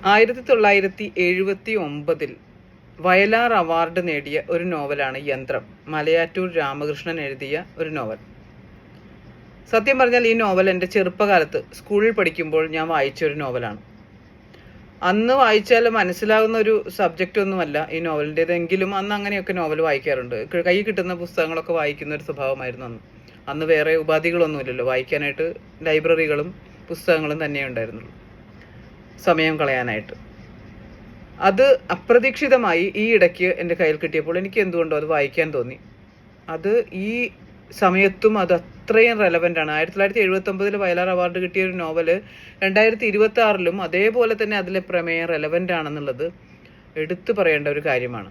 1979 Vayalar award നേടിയ ഒരു നോവലാണ് യന്ത്രം. മലയാറ്റൂർ രാമകൃഷ്ണൻ എഴുതിയ ഒരു നോവൽ. സത്യം പറഞ്ഞാൽ ഈ നോവൽ എൻ്റെ ചെറുപ്പകാലത്ത് സ്കൂളിൽ പഠിക്കുമ്പോൾ ഞാൻ വായിച്ച ഒരു നോവലാണ്. അന്ന് വായിച്ചാൽ മനസ്സിലാകുന്ന ഒരു സബ്ജക്റ്റ് ഒന്നുമല്ല ഈ നോവലിൻ്റെതെങ്കിലും അന്ന് അങ്ങനെയൊക്കെ നോവൽ വായിക്കാറുണ്ട്. കൈ കിട്ടുന്ന പുസ്തകങ്ങളൊക്കെ വായിക്കുന്ന ഒരു സ്വഭാവമായിരുന്നു അന്ന് വേറെ ഉപാധികളൊന്നുമില്ലല്ലോ. വായിക്കാനായിട്ട് ലൈബ്രറികളും പുസ്തകങ്ങളും തന്നെ ഉണ്ടായിരുന്നുള്ളൂ സമയം കളയാനായിട്ട്. അത് അപ്രതീക്ഷിതമായി ഈ ഇടയ്ക്ക് എൻ്റെ കയ്യിൽ കിട്ടിയപ്പോൾ എനിക്ക് എന്തുകൊണ്ടോ അത് വായിക്കാൻ തോന്നി. അത് ഈ സമയത്തും അത് അത്രയും റെലവൻ്റ് ആണ്. 1979 വയലാർ അവാർഡ് കിട്ടിയ ഒരു നോവല് 2026 അതേപോലെ തന്നെ അതിലെ പ്രമേയം റെലവൻ്റ് ആണെന്നുള്ളത് എടുത്തു പറയേണ്ട ഒരു കാര്യമാണ്.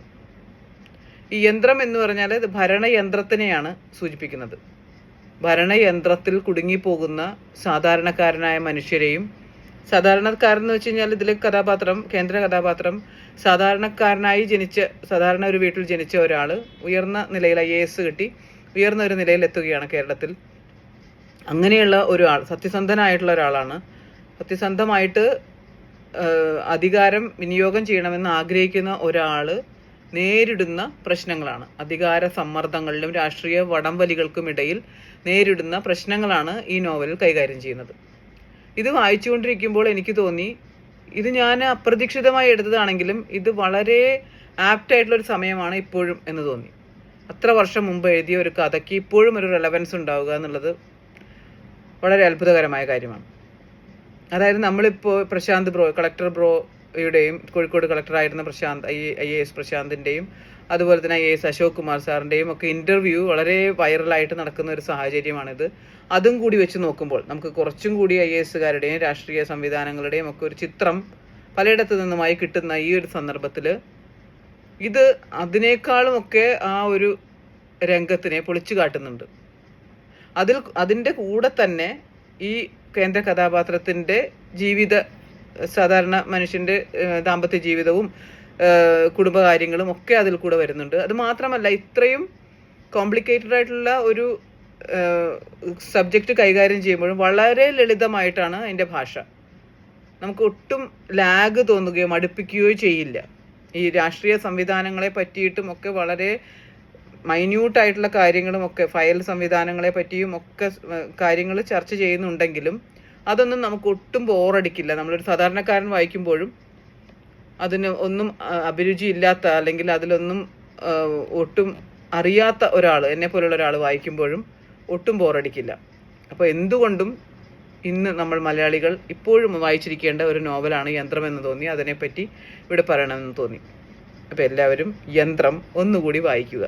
ഈ യന്ത്രം എന്ന് പറഞ്ഞാൽ ഇത് ഭരണയന്ത്രത്തിനെയാണ് സൂചിപ്പിക്കുന്നത്. ഭരണയന്ത്രത്തിൽ കുടുങ്ങിപ്പോകുന്ന സാധാരണക്കാരനായ മനുഷ്യരെയും, സാധാരണക്കാരെന്ന് വെച്ച് കഴിഞ്ഞാൽ ഇതിലെ കഥാപാത്രം, കേന്ദ്ര കഥാപാത്രം സാധാരണക്കാരനായി സാധാരണ ഒരു വീട്ടിൽ ജനിച്ച ഒരാൾ ഉയർന്ന നിലയിൽ IAS കിട്ടി ഉയർന്ന ഒരു നിലയിലെത്തുകയാണ് കേരളത്തിൽ. അങ്ങനെയുള്ള ഒരാൾ, സത്യസന്ധനായിട്ടുള്ള ഒരാളാണ്. സത്യസന്ധമായിട്ട് അധികാരം വിനിയോഗം ചെയ്യണമെന്ന് ആഗ്രഹിക്കുന്ന ഒരാൾ നേരിടുന്ന പ്രശ്നങ്ങളാണ്. അധികാര സമ്മർദ്ദങ്ങളിലും രാഷ്ട്രീയ വടംവലികൾക്കുമിടയിൽ നേരിടുന്ന പ്രശ്നങ്ങളാണ് ഈ നോവൽ കൈകാര്യം ചെയ്യുന്നത്. ഇത് വായിച്ചുകൊണ്ടിരിക്കുമ്പോൾ എനിക്ക് തോന്നി, ഇത് ഞാൻ അപ്രതീക്ഷിതമായി എടുത്തതാണെങ്കിലും ഇത് വളരെ ആപ്റ്റായിട്ടുള്ളൊരു സമയമാണ് ഇപ്പോഴും എന്ന് തോന്നി. അത്ര വർഷം മുമ്പ് എഴുതിയ ഒരു കഥയ്ക്ക് ഇപ്പോഴും ഒരു റെലവൻസ് ഉണ്ടാവുക എന്നുള്ളത് വളരെ അത്ഭുതകരമായ കാര്യമാണ്. അതായത് നമ്മളിപ്പോൾ പ്രശാന്ത് ബ്രോ, കളക്ടർ ബ്രോയുടെയും കോഴിക്കോട് കളക്ടറായിരുന്ന IAS പ്രശാന്തിൻ്റെയും അതുപോലെ തന്നെ IAS അശോക് കുമാർ സാറിൻ്റെയും ഒക്കെ ഇൻ്റർവ്യൂ വളരെ വൈറലായിട്ട് നടക്കുന്ന ഒരു സാഹചര്യമാണിത്. അതും കൂടി വെച്ച് നോക്കുമ്പോൾ നമുക്ക് കുറച്ചും കൂടി IASകാരുടെയും രാഷ്ട്രീയ സംവിധാനങ്ങളുടെയും ഒക്കെ ഒരു ചിത്രം പലയിടത്തു നിന്നുമായി കിട്ടുന്ന ഈ ഒരു സന്ദർഭത്തിൽ ഇത് അതിനേക്കാളുമൊക്കെ ആ ഒരു രംഗത്തിനെ പൊളിച്ചു കാട്ടുന്നുണ്ട്. അതിൻ്റെ കൂടെ തന്നെ ഈ കേന്ദ്ര കഥാപാത്രത്തിൻ്റെ സാധാരണ മനുഷ്യൻ്റെ ദാമ്പത്യ ജീവിതവും കുടുംബകാര്യങ്ങളും ഒക്കെ അതിൽ കൂടെ വരുന്നുണ്ട്. അത് മാത്രമല്ല, ഇത്രയും കോംപ്ലിക്കേറ്റഡ് ആയിട്ടുള്ള ഒരു സബ്ജക്റ്റ് കൈകാര്യം ചെയ്യുമ്പോഴും വളരെ ലളിതമായിട്ടാണ് അതിൻ്റെ ഭാഷ. നമുക്ക് ഒട്ടും ലാഗ് തോന്നുകയോ മടുപ്പിക്കുകയോ ചെയ്യില്ല. ഈ രാഷ്ട്രീയ സംവിധാനങ്ങളെ പറ്റിയിട്ടും ഒക്കെ വളരെ മൈന്യൂട്ടായിട്ടുള്ള കാര്യങ്ങളും ഒക്കെ, ഫയൽ സംവിധാനങ്ങളെ പറ്റിയും ഒക്കെ കാര്യങ്ങൾ ചർച്ച ചെയ്യുന്നുണ്ടെങ്കിലും അതൊന്നും നമുക്ക് ഒട്ടും ബോറടിക്കില്ല. നമ്മളൊരു സാധാരണക്കാരൻ വായിക്കുമ്പോഴും അതിന് ഒന്നും അഭിരുചി ഇല്ലാത്ത, അല്ലെങ്കിൽ അതിലൊന്നും ഒട്ടും അറിയാത്ത ഒരാൾ, എന്നെ പോലുള്ള ഒരാൾ വായിക്കുമ്പോഴും ഒട്ടും ബോറടിക്കില്ല. അപ്പോൾ എന്തുകൊണ്ടും ഇന്ന് നമ്മൾ മലയാളികൾ ഇപ്പോഴും വായിച്ചിരിക്കേണ്ട ഒരു നോവലാണ് യന്ത്രം എന്ന് തോന്നി. അതിനെപ്പറ്റി ഇവിടെ പറയണമെന്ന് തോന്നി. അപ്പോൾ എല്ലാവരും യന്ത്രം ഒന്നുകൂടി വായിക്കുക.